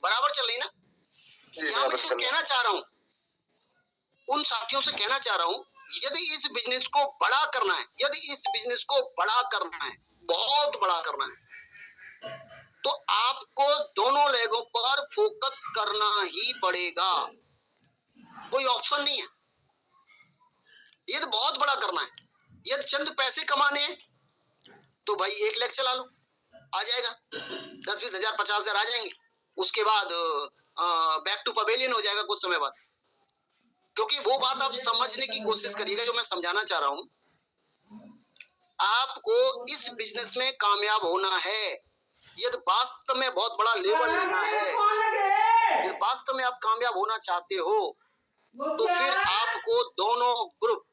बराबर चल रही ना। यहाँ मैं कहना चाह रहा हूँ, उन साथियों से कहना चाह रहा हूँ, यदि इस बिजनेस को बड़ा करना है, यदि इस बिजनेस को बड़ा करना है, बहुत बड़ा करना है, तो आपको दोनों लेगों पर फोकस करना ही पड़ेगा, कोई ऑप्शन नहीं है। यदि बहुत बड़ा करना है, यदि चंद पैसे कमाने हैं, तो भाई एक लेग चला लो, आ जाएगा 10-20 हजार 50 हजार आ जाएंगे। उसके बाद बैक टू पवेलियन हो जाएगा कुछ समय बाद। क्योंकि वो बात आप समझने की कोशिश करिएगा जो मैं समझाना चाह रहा हूं। आपको इस बिजनेस में कामयाब होना है, यदि वास्तव में बहुत बड़ा लेवल लेना है, यदि वास्तव में आप कामयाब होना चाहते हो, तो फिर आपको दोनों ग्रुप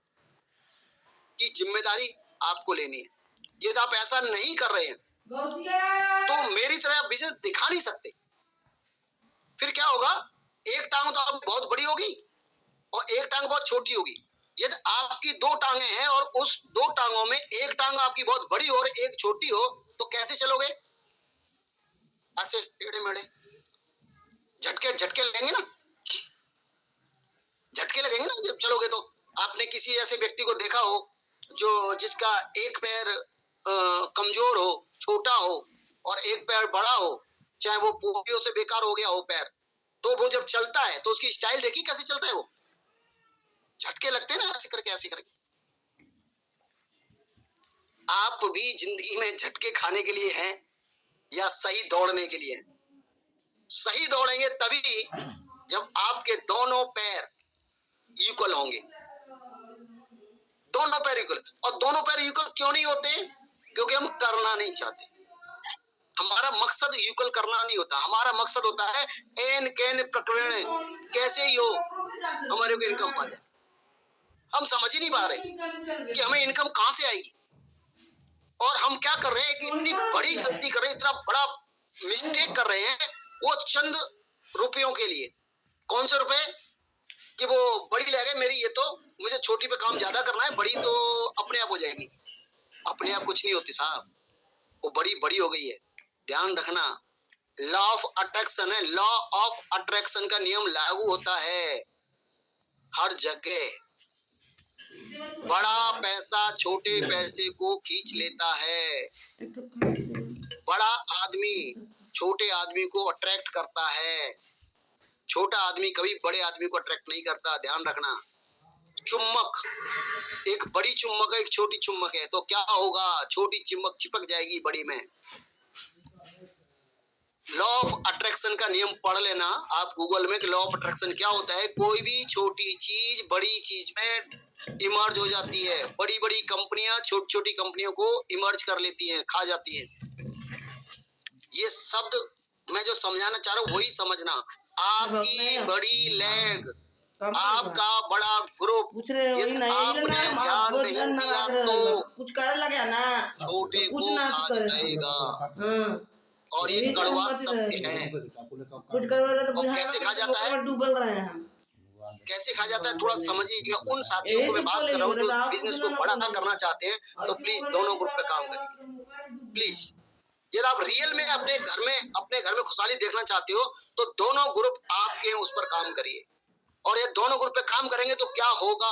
की जिम्मेदारी आपको लेनी है। यदि आप ऐसा नहीं कर रहे हैं तो मेरी तरह आप बिजनेस दिखा नहीं सकते। फिर क्या होगा, एक टांग तो आप बहुत बड़ी होगी और एक टांग बहुत छोटी होगी। यदि आपकी दो टांगे हैं और उस दो टांगों में एक टांग आपकी बहुत बड़ी और एक छोटी हो, तो कैसे चलोगे? ऐसे टेढ़े मेढ़े झटके झटके लगेंगे ना, झटके लगेंगे ना जब चलोगे। तो आपने किसी ऐसे व्यक्ति को देखा हो जो जिसका एक पैर कमजोर हो, छोटा हो और एक पैर बड़ा हो, चाहे वो पोलियो से बेकार हो गया हो पैर, तो वो जब चलता है तो उसकी स्टाइल देखी कैसे चलता है, वो झटके लगते हैं ना, ऐसे करके ऐसे करके। आप भी जिंदगी में झटके खाने के लिए हैं या सही दौड़ने के लिए? सही दौड़ेंगे तभी जब आपके दोनों पैर इक्वल होंगे, दोनों पैर इक्वल। और दोनों पैर इक्वल क्यों नहीं होते? क्योंकि हम करना नहीं चाहते। हमारा मकसद इक्वल करना नहीं होता, हमारा मकसद होता है एन कैन प्रकरण कैसे ही हो हमारे को इनकम आ जाए। हम समझ ही नहीं पा रहे कि हमें इनकम कहां से आएगी, और हम क्या कर रहे हैं कि इतनी बड़ी गलती कर रहे हैं, इतना बड़ा मिस्टेक कर रहे हैं वो चंद रुपयों के लिए। कौन से रुपए? कि वो बड़ी ले गए मेरी, ये तो मुझे छोटी पे काम ज्यादा करना है, बड़ी तो अपने आप हो जाएगी। अपने आप कुछ नहीं होती साहब, वो बड़ी बड़ी हो गई है। ध्यान रखना, लॉ ऑफ अट्रैक्शन है, लॉ ऑफ अट्रैक्शन का नियम लागू होता है हर जगह। बड़ा पैसा छोटे पैसे को खींच लेता है, बड़ा आदमी छोटे आदमी को अट्रैक्ट करता है, छोटा आदमी कभी बड़े आदमी को अट्रैक्ट नहीं करता। ध्यान रखना। चुम्बक, एक बड़ी चुम्बक है एक छोटी चुम्बक है, तो क्या होगा? छोटी चुम्बक चिपक जाएगी बड़ी में। लॉ ऑफ अट्रैक्शन का नियम पढ़ लेना आप गूगल में कि लॉ ऑफ अट्रैक्शन क्या होता है। कोई भी छोटी चीज बड़ी चीज में इमर्ज हो जाती है। बड़ी बड़ी कंपनियां छोटी छोटी कंपनियों को इमर्ज कर लेती हैं, खा जाती हैं। ये शब्द मैं जो समझाना चाह रहा हूँ वही समझना। आपकी बड़ी लेग, आपका बड़ा ग्रुप, यदि आपने ध्यान नहीं दिया तो कुछ कर लगे ना छोटे को खा जाएगा, और ये कड़वा सत्य है। और कैसे खा जाता है? डूबल रहे हैं हम। कैसे खा जाता है थोड़ा समझिएगा। उन साथियों को मैं बात कर रहा हूँ जो बिजनेस को बड़ा करना चाहते हैं, तो प्लीज दोनों ग्रुप पे काम करिए प्लीज। यदि आप रियल में अपने घर में खुशहाली देखना चाहते हो तो दोनों ग्रुप आपके उस पर काम करिए। और ये दोनों ग्रुप पे काम करेंगे तो क्या होगा?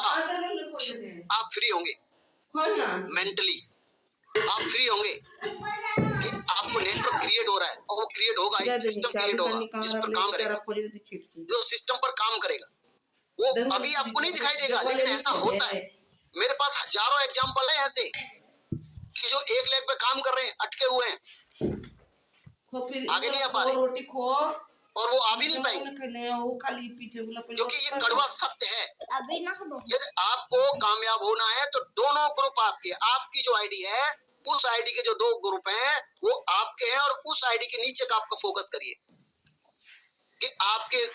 आप फ्री होंगे मेंटली, आप फ्री होंगे कि आपको नेटवर्क क्रिएट हो रहा है, और वो क्रिएट होगा, एक सिस्टम क्रिएट होगा जिस पर काम करेगा। जो सिस्टम पर काम करेगा वो अभी आपको नहीं दिखाई देगा, लेकिन ऐसा होता है। मेरे पास हजारों एग्जांपल है ऐसे कि जो एक लेग पे काम कर रहे हैं, अटके हुए हैं, आगे नहीं आ पा रहे, और वो आ भी नहीं पाएंगे क्योंकि ये कड़वा सत्य है। यदि आपको कामयाब होना है तो दोनों ग्रुप आपकी जो आईडी है, उस आईडी के जो दो ग्रुप हैं वो आपके हैं, और उस आईडी के नीचे का आपका फोकस करिए कि आपके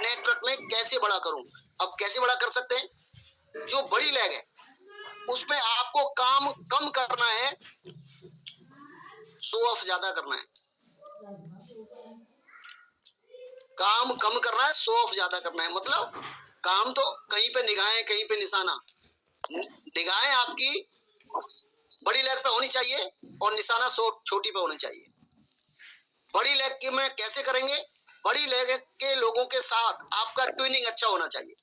नेटवर्क में कैसे बड़ा करूं। अब कैसे बड़ा कर सकते हैं? जो बड़ी लेग है उसमें आपको काम कम करना है, शो ऑफ ज्यादा करना है। काम कम करना है, शो ऑफ ज्यादा करना है। मतलब काम तो कहीं पे निगाहें, कहीं पे निशाना। निगाहें आपकी बड़ी लेग पे होनी चाहिए और निशाना छोटी पे होना चाहिए। बड़ी लेग की में कैसे करेंगे? बड़ी लेग के लोगों के साथ आपका ट्विनिंग अच्छा होना चाहिए,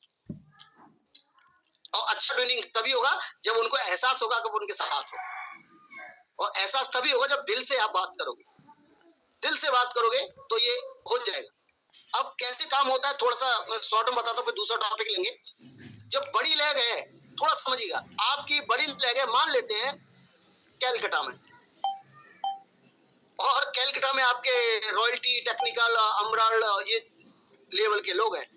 और अच्छा ट्विनिंग तभी होगा जब उनको एहसास होगा कि वो उनके साथ हो, और एहसास तभी होगा जब दिल से आप बात करोगे। दिल से बात करोगे तो ये हो जाएगा। अब कैसे काम होता है थोड़ा सा मैं शॉर्ट में बताता हूँ, फिर दूसरा टॉपिक लेंगे। जब बड़ी लेग है, थोड़ा समझिएगा, आपकी बड़ी लेग है, मान लेते हैं कैलकाटा में, और कैलकाटा में आपके रॉयल्टी, टेक्निकल, अमराल ये लेवल के लोग हैं,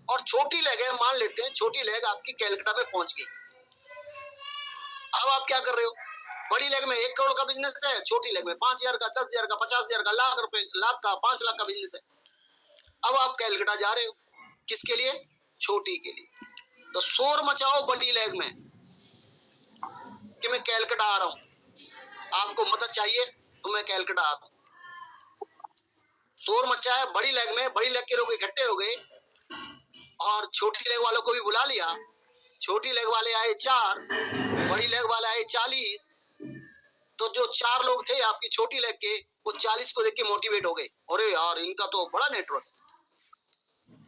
और छोटी लेग है, मान लेते हैं छोटी लेग आपकी कैलकाटा में पहुंच गई। अब आप क्या कर रहे हो? बड़ी लेग में 1 करोड़ का बिजनेस है, छोटी लेग में 5,000 का, 10,000 का, 50,000 का, लाख रुपए, लाख का, 5 लाख का बिजनेस है। अब आप कैलकाटा जा रहे हो, किसके लिए? छोटी के लिए। तो शोर मचाओ बड़ी लेग में कि मैं कैलकाटा आ रहा हूं, आपको मदद चाहिए तो मैं कैलकाटा आ रहा हूं। शोर मचाया बड़ी लेग में, बड़ी लेग के लोग इकट्ठे हो गए, और छोटी लेग वालों को भी बुला लिया। छोटी लेग वाले आए 4, बड़ी लेग वाले आए 40। तो जो 4 लोग थे आपकी छोटी लेग के, वो 40 को देख के मोटिवेट हो गए, अरे यार इनका तो बड़ा नेटवर्क,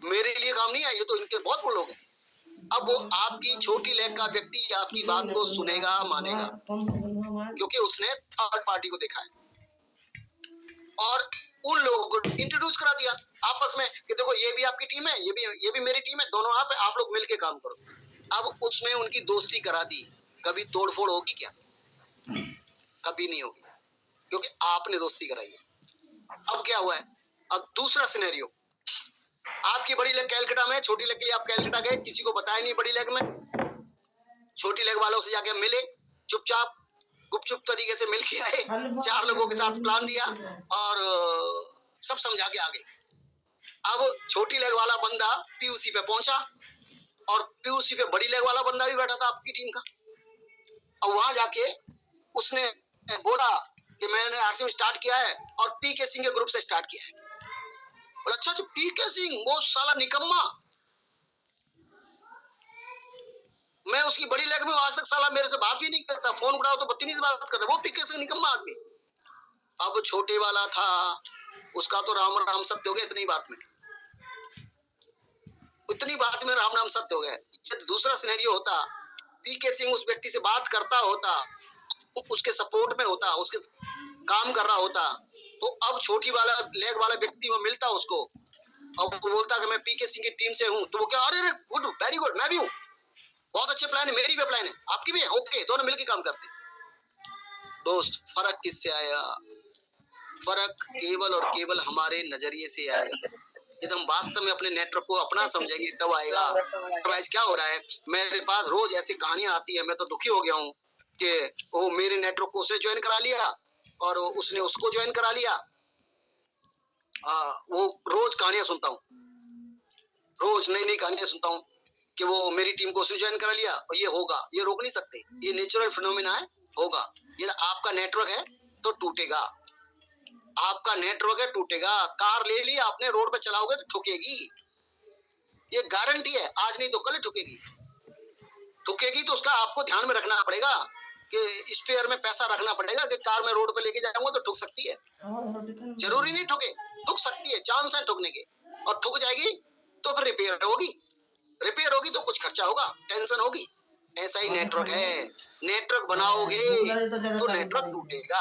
मेरे लिए काम नहीं है, ये तो इनके बहुत बड़े लोग हैं। अब वो आपकी छोटी लेग का व्यक्ति आपकी बात को सुनेगा, मानेगा, क्योंकि उसने थर्ड पार्टी को देखा है, और उन लोगों को इंट्रोड्यूस करा दिया आपस में कि देखो ये भी आपकी टीम है, ये भी मेरी टीम है, दोनों आप लोग मिलके काम करो। अब उसमें उनकी दोस्ती करा दी। कभी तोड़फोड़ होगी क्या? कभी नहीं होगी, क्योंकि आपने दोस्ती कराई है। अब क्या हुआ है? अब दूसरा सिनेरियो, आपकी बड़ी लेग कैलकाटा में, छोटी लेग के लिए आप कैलकाटा गए, किसी को बताया नहीं बड़ी लेग में, छोटी लेग वालों से जाके मिले, चुपचाप गुपचुप तरीके से मिल के आए, 4 लोगों के साथ प्लान दिया, और सब समझा के आ गए। अब छोटी लेग वाला बंदा पीयूसी पे पहुंचा, और पीयूसी पे बड़ी लेग वाला बंदा भी बैठा था आपकी टीम का। अब वहां जाके उसने बोला कि मैंने आरसीएम स्टार्ट किया है, और पीके सिंह के ग्रुप से स्टार्ट किया है। और अच्छा जो पीके सिंह, वो साला निकम्मा, मैं उसकी बड़ी लेग में आज तक साला मेरे से बात भी नहीं करता, फोन उठाओ तो बत्तीस बात करता, वो पीके सिंह निकम्मा आदमी। अब छोटे वाला था, उसका तो राम राम सत्य हो गया इतनी बात में, इतनी बात में राम राम सत्य हो गया। यदि दूसरा सिनेरियो होता, पीके सिंह उस व्यक्ति से बात करता होता, उसके सपोर्ट में होता, उसके काम कर रहा होता, तो अब छोटी वाला लेग वाला व्यक्ति में मिलता उसको, और वो बोलता कि मैं पीके सिंह की टीम से हूं, तो वो क्या, अरे गुड, वेरी गुड, मैं भी हूं, बहुत अच्छे प्लान है, मेरी भी प्लान है, आपकी भी है, ओके, दोनों मिलकर काम करते। दोस्त फर्क किससे आया? फर्क केवल और केवल हमारे नजरिए से आएगा। जब हम वास्तव में अपने नेटवर्क को अपना समझेंगे तब आएगा। अदरवाइज क्या हो रहा है, मेरे पास रोज ऐसी कहानियां आती है, मैं तो दुखी हो गया हूँ कि वो मेरे नेटवर्क को उसने ज्वाइन करा लिया, और उसने उसको ज्वाइन करा लिया। वो रोज कहानियां सुनता हूँ, रोज नई नई कहानियां सुनता हूँ कि वो मेरी टीम को उसने ज्वाइन करा लिया, और ये होगा, ये रोक नहीं सकते, ये नेचुरल फिनोमिना है, होगा। ये आपका नेटवर्क है तो टूटेगा, आपका नेटवर्क है टूटेगा। कार ले ली आपने, रोड पे चलाओगे तो ठुकेगी, ये गारंटी है, आज नहीं तो कल ठुकेगी। ठुकेगी तो उसका आपको ध्यान में रखना पड़ेगा कि स्पेयर में पैसा रखना पड़ेगा कि कार में रोड पे लेके जाऊंगा तो ठुक सकती है, जरूरी नहीं ठुके, ठुक सकती है, चांस है ठुकने के, और ठुक जाएगी तो फिर रिपेयर होगी, रिपेयर होगी तो कुछ खर्चा होगा, टेंशन होगी। ऐसा ही नेटवर्क है, नेटवर्क बनाओगे तो नेटवर्क टूटेगा।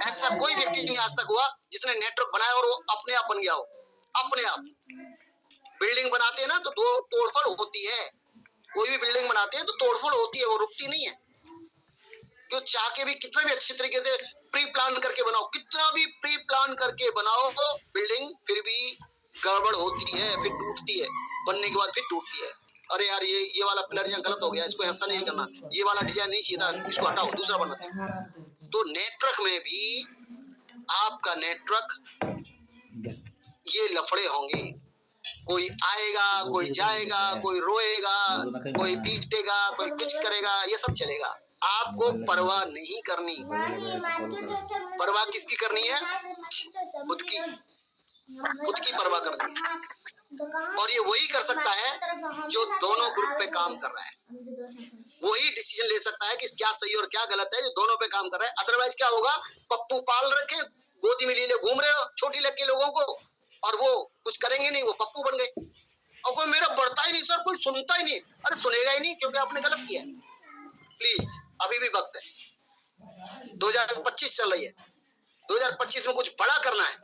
ऐसा कोई व्यक्ति नहीं आज तक हुआ जिसने नेटवर्क बनाया और वो अपने आप बन गया हो, अपने आप। बिल्डिंग बनाते हैं ना तो तोड़फोड़ होती है, कोई भी बिल्डिंग बनाते हैं तो तोड़फोड़ होती है, वो रुकती नहीं है। क्यों चाह के भी कितना भी अच्छी तरीके से प्री प्लान करके बनाओ, कितना भी प्री प्लान करके बनाओ बिल्डिंग, फिर भी गड़बड़ होती है, फिर टूटती है, बनने के बाद फिर टूटती है। अरे यार ये वाला पिलर यहाँ गलत हो गया, इसको ऐसा नहीं करना, ये वाला डिजाइन नहीं चाहिए था, इसको हटाओ, दूसरा बनाते हैं। तो नेटवर्क में भी आपका नेटवर्क, ये लफड़े होंगे, कोई आएगा, कोई जाएगा, कोई रोएगा, कोई पीटेगा, कोई कुछ करेगा, ये सब चलेगा। आपको परवाह नहीं करनी। परवाह किसकी करनी है? खुद की, खुद की परवाह करनी है। और ये वही कर सकता है जो दोनों ग्रुप पे काम कर रहा है, वही डिसीजन ले सकता है कि क्या सही और क्या गलत है, जो दोनों पे काम कर रहा है। अदरवाइज क्या होगा, पप्पू पाल रखे, गोदी में लिए घूम रहे हो छोटी लेग के लोगों को, और वो कुछ करेंगे नहीं, वो पप्पू बन गए। और कोई मेरा बढ़ता ही नहीं सर, कोई सुनता ही नहीं। अरे सुनेगा ही नहीं, क्योंकि आपने गलत किया है। प्लीज, अभी भी वक्त है, 2025 चल रही है, 2025 में कुछ बड़ा करना है।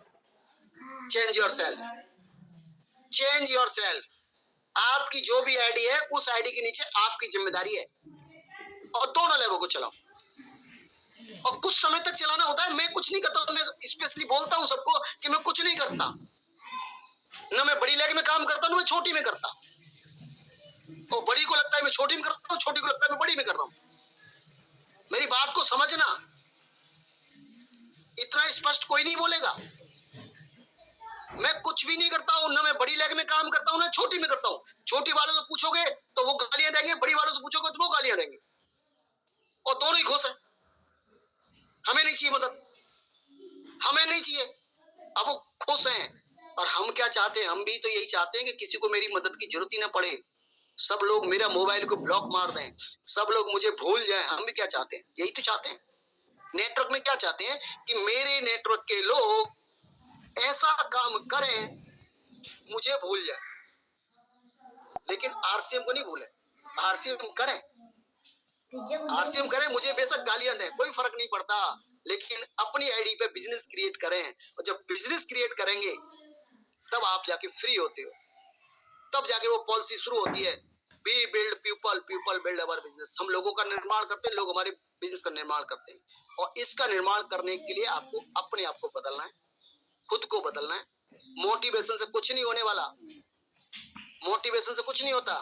Change your self, change your self. आपकी जो भी आईडी है, उस आईडी के नीचे आपकी जिम्मेदारी है, और दोनों लोगों को चलाओ। और कुछ समय तक चलाना होता है। मैं कुछ नहीं करता हूं, मैं स्पेशली बोलता हूं सबको कि मैं कुछ नहीं करता, ना मैं बड़ी लेग में काम करता हूं, मैं छोटी में करता। और बड़ी को लगता है मैं छोटी में करता हूं, छोटी को लगता है मैं बड़ी में कर रहा हूं। मेरी बात को समझना, इतना स्पष्ट कोई नहीं बोलेगा। मैं कुछ भी नहीं करता हूं, ना मैं बड़ी लेग में काम करता हूं, ना छोटी में करता हूं। छोटी वालों से पूछोगे तो वो गालियां देंगे, बड़ी वालों से पूछोगे तो वो गालियां देंगे, और दोनों ही खुश है। हमें नहीं चाहिए मदद, हमें नहीं चाहिए। अब वो खुश हैं, और हम क्या चाहते हैं? हम भी तो यही चाहते हैं कि किसी को मेरी मदद की जरूरत ही ना पड़े, सब लोग मेरा मोबाइल को ब्लॉक मार दें, सब लोग मुझे भूल जाएं। हम भी क्या चाहते हैं? यही तो चाहते हैं। नेटवर्क में क्या चाहते हैं कि मेरे नेटवर्क के लोग ऐसा काम करें, मुझे भूल जाए, लेकिन आरसीएम को नहीं भूले। आरसीएम करें, आरसीएम करें, मुझे बेशक गालियां दें, कोई फर्क नहीं पड़ता, लेकिन अपनी आईडी पे बिजनेस क्रिएट करें। और जब बिजनेस क्रिएट करेंगे तब आप जाके फ्री होते हो, तब जाके वो पॉलिसी शुरू होती है, we build people, people build our business. हम लोगों का निर्माण करते हैं, लोग हमारे बिजनेस का निर्माण करते हैं। और इसका निर्माण करने के लिए आपको अपने आप को बदलना है, खुद को बदलना है। मोटिवेशन से कुछ नहीं होने वाला, मोटिवेशन से कुछ नहीं होता।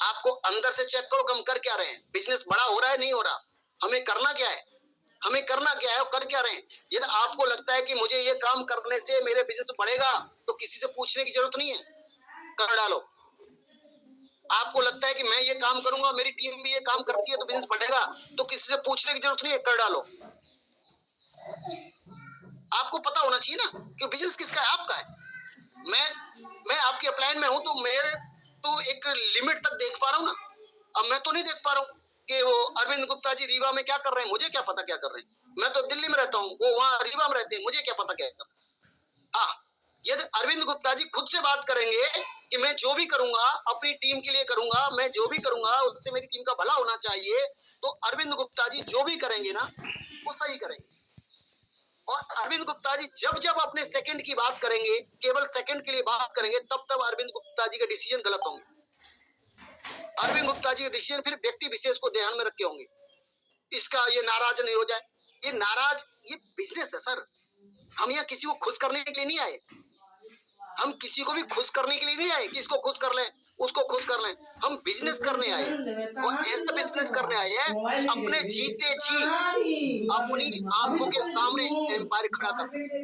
आपको अंदर से चेक करो, हम कर क्या रहे हैं, बिजनेस बड़ा हो रहा है नहीं हो रहा, हमें करना क्या है, हमें करना क्या है और कर क्या रहे हैं। यदि आपको लगता है कि मुझे ये काम करने से मेरे बिजनेस बढ़ेगा, तो किसी से पूछने की जरूरत नहीं है, कर डालो। आपको लगता है कि मैं ये काम करूंगा, मेरी टीम भी ये काम करती है तो बिजनेस बढ़ेगा, तो किसी से पूछने की जरूरत नहीं है, कर डालो। आपको पता होना चाहिए ना कि बिजनेस किसका है, आपका है। मैं आपके अपलाइन में हूं, तो मेरे तो एक लिमिट तक देख पा रहा हूं ना। अब मैं तो नहीं देख पा रहा हूं कि वो अरविंद गुप्ता जी रीवा में क्या कर रहे हैं, मुझे क्या पता क्या कर रहे हैं। मैं तो दिल्ली में रहता हूँ, वो वहां रीवा में रहते हैं, मुझे क्या पता क्या कर। हाँ, यदि अरविंद गुप्ता जी खुद से बात करेंगे कि मैं जो भी करूंगा अपनी टीम के लिए करूंगा, मैं जो भी करूंगा उससे मेरी टीम का भला होना चाहिए, तो अरविंद गुप्ता जी जो भी करेंगे ना, वो सही करेंगे। और अरविंद गुप्ता जी जब जब अपने सेकंड की बात करेंगे, केवल सेकंड के लिए बात करेंगे, तब तब अरविंद गुप्ता जी के डिसीजन गलत होंगे। अरविंद गुप्ता जी के डिसीजन फिर व्यक्ति विशेष को ध्यान में रखे होंगे, इसका ये नाराज नहीं हो जाए, ये नाराज, ये बिजनेस है सर। हम यहाँ किसी को खुश करने के लिए नहीं आए, हम किसी को भी खुश करने के लिए नहीं आए कि इसको खुश कर लें, उसको खुश कर लें। हम बिजनेस करने आए, और ऐसा बिजनेस करने आए हैं अपने जीते जी अपनी आंखों के सामने एम्पायर खड़ा कर सके,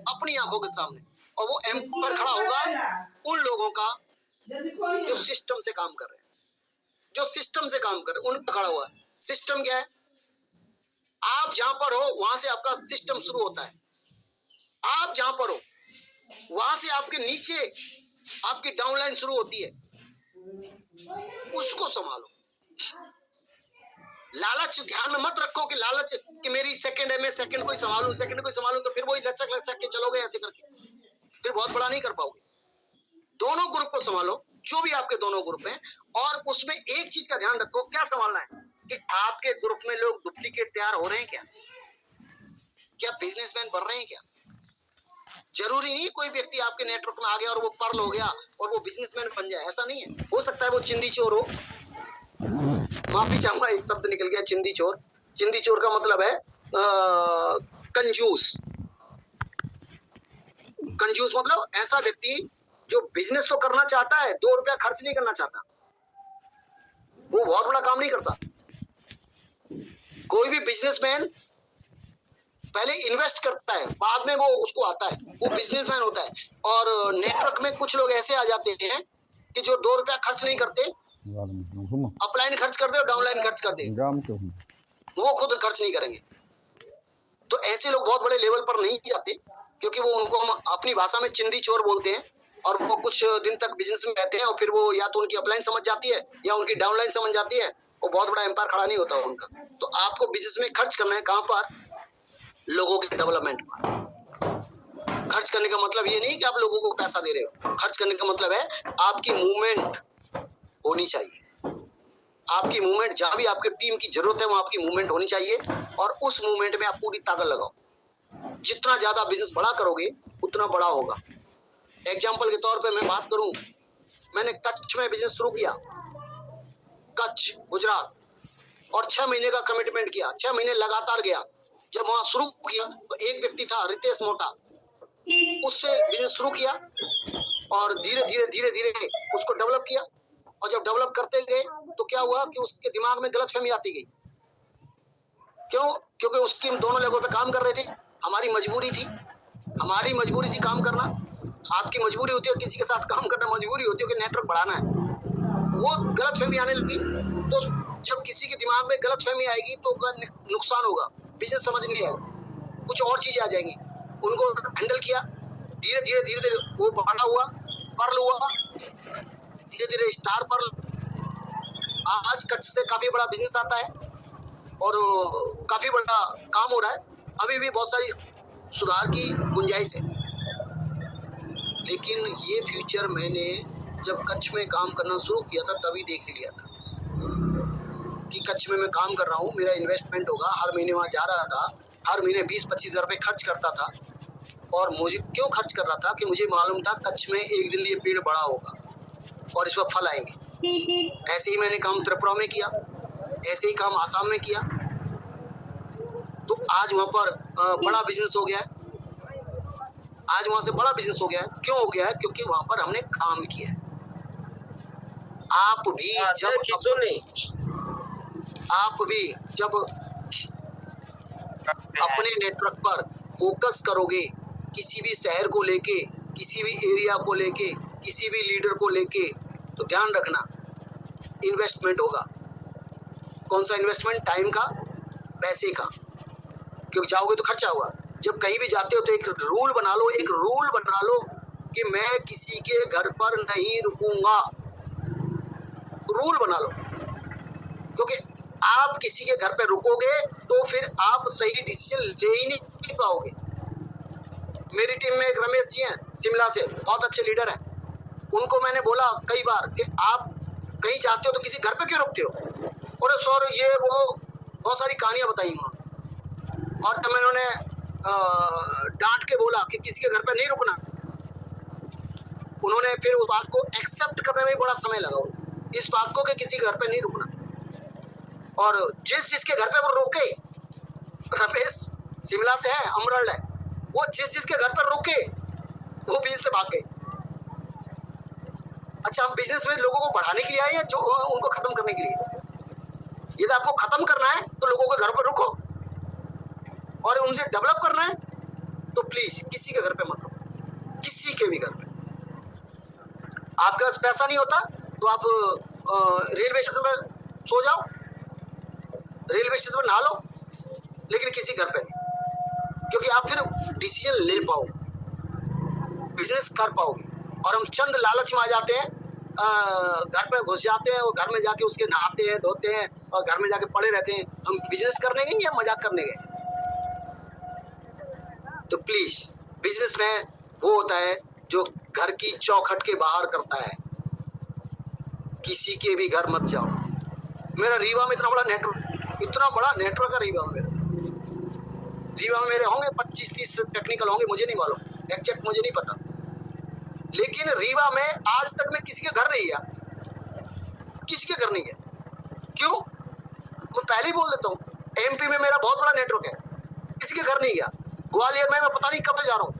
अपनी आंखों के सामने। और वो एम्पायर खड़ा होगा उन लोगों का जो सिस्टम से काम कर रहे हैं, जो सिस्टम से काम कर रहे हैं, उनका खड़ा हुआ है। सिस्टम क्या है? आप जहां पर हो वहां से आपका सिस्टम शुरू होता है। आप जहां पर हो वहां से आपके नीचे आपकी डाउनलाइन शुरू होती है, उसको संभालो। लालच ध्यान में मत रखो कि लालच कि मेरी सेकंड है, मैं सेकंड को ही संभालूं, सेकंड को ही संभालूं, तो फिर वही लचक लचक के चलोगे ऐसे करके, फिर बहुत बड़ा नहीं कर पाओगे। दोनों ग्रुप को संभालो, जो भी आपके दोनों ग्रुप हैं, और उसमें एक चीज का ध्यान रखो, क्या संभालना है कि आपके ग्रुप में लोग डुप्लीकेट तैयार हो रहे हैं क्या, क्या बिजनेसमैन बन रहे हैं क्या। जरूरी नहीं कोई व्यक्ति आपके नेटवर्क में आ गया और वो पर्ल हो गया और वो बिजनेसमैन बन जाए, ऐसा नहीं है। हो सकता है वो चिंदी चोर हो, माफी चाहूंगा एक शब्द निकल गया, चिंदी चोर। चिंदी चोर का मतलब है कंजूस। कंजूस मतलब ऐसा व्यक्ति जो बिजनेस तो करना चाहता है, 2 रुपया खर्च नहीं करना चाहता, वो बहुत बड़ा काम नहीं कर सकता। कोई भी बिजनेसमैन पहले इन्वेस्ट करता है, बाद में वो उसको आता है, वो बिजनेसमैन होता है। और नेटवर्क में कुछ लोग ऐसे आ जाते हैं कि जो 2 रुपया खर्च नहीं करते, अपलाइन खर्च करते और डाउनलाइन खर्च करते, वो खुद खर्च नहीं करेंगे। तो ऐसे लोग बहुत बड़े लेवल पर नहीं जाते, क्योंकि वो उनको हम अपनी भाषा में चिंदी चोर बोलते हैं। और वो कुछ दिन तक बिजनेस में रहते हैं और फिर वो या तो उनकी अपलाइन समझ जाती है या उनकी डाउनलाइन समझ जाती है, वो बहुत बड़ा एम्पायर खड़ा नहीं होता उनका। तो आपको बिजनेस में खर्च करना है कहां पर? लोगों के डेवलपमेंट पर। खर्च करने का मतलब ये नहीं कि आप लोगों को पैसा दे रहे हो। खर्च करने का मतलब है आपकी मूवमेंट होनी चाहिए। आपकी मूवमेंट, जहां भी आपके टीम की जरूरत है वहां आपकी मूवमेंट होनी चाहिए, और उस मूवमेंट में आप पूरी ताकत लगाओ। जितना ज्यादा बिजनेस बड़ा करोगे उतना बड़ा होगा। एग्जाम्पल के तौर पे मैं बात करूं, मैंने कच्छ में बिजनेस शुरू किया, कच्छ गुजरात, और 6 महीने का कमिटमेंट किया, 6 महीने लगातार गया। जब वहां शुरू किया तो एक व्यक्ति था रितेश मोटा, उससे बिजनेस शुरू किया और धीरे धीरे धीरे धीरे उसको डेवलप किया। और जब डेवलप करते गए तो क्या हुआ कि उसके दिमाग में गलतफहमी आती गई। क्यों? क्योंकि उसकी हम दोनों लेगों पे काम कर रहे थे। हमारी मजबूरी थी काम करना। आपकी मजबूरी होती है किसी के साथ काम करना, मजबूरी होती है कि नेटवर्क बढ़ाना है। वो गलतफहमी आने लगी, तो जब किसी के दिमाग में गलतफहमी आएगी तो नुकसान होगा, बिजनेस समझ नहीं आएगा, कुछ और चीजें आ जाएंगी। उनको हैंडल किया, धीरे धीरे धीरे धीरे वो बड़ा हुआ, पर्ल हुआ, धीरे धीरे स्टार पर्ल। आज कच्छ से काफी बड़ा बिजनेस आता है और काफी बड़ा काम हो रहा है। अभी भी बहुत सारी सुधार की गुंजाइश है, लेकिन ये फ्यूचर मैंने जब कच्छ में काम करना शुरू किया था तभी देख लिया था कि कच्छ में मैं काम कर रहा हूँ, मेरा इन्वेस्टमेंट होगा। हर महीने वहाँ जा रहा था, हर महीने 20-25 हज़ार रुपये खर्च करता था। और मुझे क्यों खर्च कर रहा था कि मुझे मालूम था कच्छ में एक दिन ये पेड़ बड़ा होगा और इस पर फल आएंगे। ऐसे ही मैंने काम त्रिपुरा में किया, ऐसे ही काम आसाम में किया, तो आज वहाँ पर बड़ा बिजनेस हो गया है। आज वहां से बड़ा बिजनेस हो गया है। क्यों हो गया है? क्योंकि वहां पर हमने काम किया है। आप भी जब अपने नेटवर्क पर फोकस करोगे, किसी भी शहर को लेके, किसी भी एरिया को लेके, किसी भी लीडर को लेके, तो ध्यान रखना इन्वेस्टमेंट होगा। कौन सा इन्वेस्टमेंट? टाइम का, पैसे का, क्योंकि जाओगे तो खर्चा होगा। जब कहीं भी जाते हो तो एक रूल बना लो कि मैं किसी के घर पर नहीं रुकूंगा। रूल बना लो, क्योंकि आप किसी के घर पे रुकोगे तो फिर आप सही डिसीजन ले ही नहीं पाओगे। मेरी टीम में एक रमेश जी हैं शिमला से, बहुत अच्छे लीडर हैं। उनको मैंने बोला कई बार कि आप कहीं जाते हो तो किसी घर पे क्यों रुकते हो? और सर ये वो बहुत सारी कहानियां बताई उन्होंने, और तब मैंने उन्हें डांट के बोला कि किसी के घर पे नहीं रुकना। उन्होंने फिर उस बात को एक्सेप्ट करने में बड़ा समय लगा, इस बात को कि किसी घर पे नहीं रुकना। और जिसके घर पे वो रुके, रमेश शिमला से है, अमरल है, वो जिसके घर पर रुके वो बिजनेस से भाग गए। अच्छा, हम बिजनेस में लोगों को बढ़ाने के लिए आए हैं जो उनको खत्म करने के लिए? यदि आपको खत्म करना है तो लोगों के घर पर रुको, और उनसे डेवलप करना है तो प्लीज किसी के घर पे मत रुको, किसी के भी घर पे। आपके पास पैसा नहीं होता तो आप रेलवे स्टेशन पर सो जाओ, रेलवे स्टेशन पर नहा लो, लेकिन किसी घर पे नहीं, क्योंकि आप फिर डिसीजन ले पाओगे, बिजनेस कर पाओगे। और हम चंद लालच में आ जाते हैं, घर पे घुस जाते हैं और घर में जाके उसके नहाते हैं, धोते हैं और घर में जाके पड़े रहते हैं। हम बिजनेस करने गए या मजाक करने गए? तो प्लीज, बिजनेस में वो होता है जो घर की चौखट के बाहर करता है। किसी के भी घर मत जाओ। मेरा रीवा में इतना बड़ा नेटवर्क है रीवा में। रीवा में मेरे होंगे 25-30 टेक्निकल होंगे, मुझे नहीं मालूम, एग्जैक्ट मुझे नहीं पता। लेकिन रीवा में आज तक मैं किसी के घर नहीं गया, किसी के घर नहीं गया। क्यों? मैं पहले ही बोल देता हूँ, एमपी में मेरा बहुत बड़ा नेटवर्क है, किसी के घर नहीं गया। ग्वालियर में मैं पता नहीं कब से जा रहा हूँ।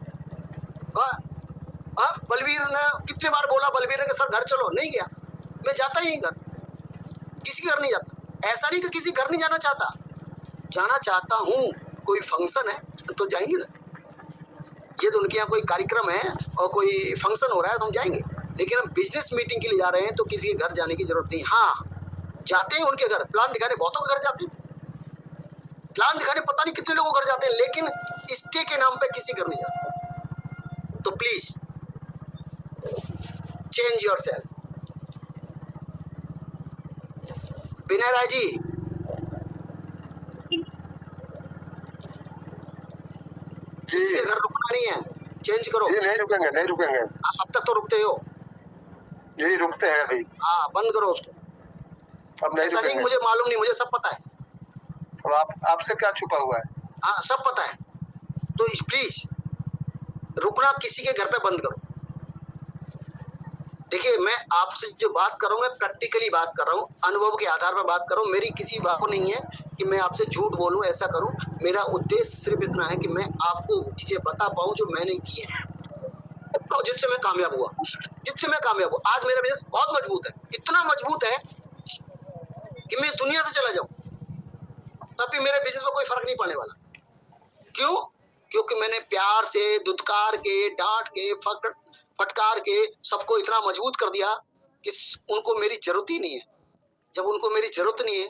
बलवीर ने कितनी बार बोला, बलवीर ने कि सर घर चलो, नहीं गया। मैं जाता ही नहीं घर, किसी के घर नहीं जाता। ऐसा नहीं कि किसी घर नहीं जाना चाहता हूँ। कोई फंक्शन है तो जाएंगे ना, ये तो उनके यहाँ कोई कार्यक्रम है और कोई फंक्शन हो रहा है तो हम जाएंगे। लेकिन हम बिजनेस मीटिंग के लिए जा रहे हैं तो किसी के घर जाने की जरूरत नहीं। हाँ, जाते हैं उनके घर, प्लान दिखाने बहुतों के घर जाते हैं, प्लान दिखाने पता नहीं कितने लोगों के घर जाते हैं, लेकिन स्टे के नाम पे किसी घर नहीं जाते। तो प्लीज चेंज योरसेल्फ। विनय राय जी, किसी के घर रुकना नहीं है, चेंज चेंज करो। ये नहीं रुकेंगे, नहीं रुकेंगे। अब तक तो रुकते हो। यही रुकते हैं अभी। हाँ, बंद करो उसको। अब नहीं ऐसा नहीं रुकेंगे। मुझे मालूम नहीं, मुझे सब पता है। अब आपसे क्या छुपा हुआ है? हाँ, सब पता है। तो प्लीज रुकना किसी के घर पे बंद करो। देखिए, मैं आपसे जो बात कर रहा हूँ, मैं प्रैक्टिकली बात कर रहा हूँ, अनुभव के आधार पर बात कर रहा हूँ। मेरी किसी बात को नहीं है कि मैं आपसे झूठ बोलूं, ऐसा करूं। मेरा उद्देश्य सिर्फ इतना है कि मैं आपको चीजें बता पाऊं जो मैंने की है और जिससे मैं कामयाब हुआ, आज मेरा बिजनेस बहुत मजबूत है, इतना मजबूत है कि मैं इस दुनिया से चला जाऊं तब भी मेरे बिजनेस में कोई फर्क नहीं पड़ने वाला। क्यों? क्योंकि मैंने प्यार से, दुत्कार के, डांट के, फटकार के सबको इतना मजबूत कर दिया कि उनको मेरी जरूरत ही नहीं है। जब उनको मेरी जरूरत नहीं है